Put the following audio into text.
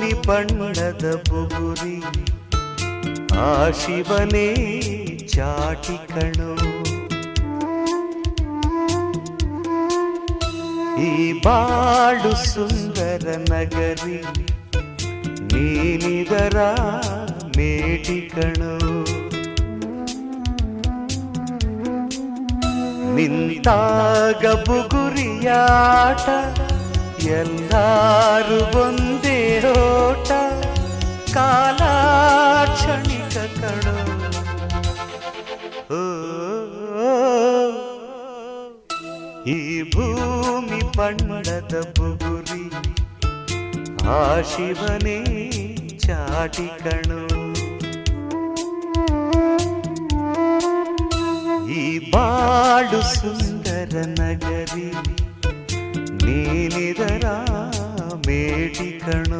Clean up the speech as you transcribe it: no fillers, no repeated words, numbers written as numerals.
ಭೂಮಿ ಬಣ್ಣದ ಬುಗುರಿ ಆ ಶಿವನೇ ಚಾಟಿ ಕಣೋ. ಈ ಬಾಳು ಸುಂದರ ನಗರಿ ನೀನಿದರ ಮೇಟಿ ಕಣೋ. ನಿಂತಾಗ ಬುಗುರಿಯಾಟ ಎಲ್ಲಾರು ಒಂದೇ ಓಟ ಕಾಲ ಕ್ಷಣಿಕ ಕಣೋ. ಈ ಭೂಮಿ ಬಣ್ಣದ ಬುಗುರಿ ಆ ಶಿವನೇ ಚಾಟಿ ಕಣೋ. ಈ ಬಾಳು ಸುಂದರ ನಗರಿ ನೀನಿದರ ಮೇಟಿ ಕಣೋ.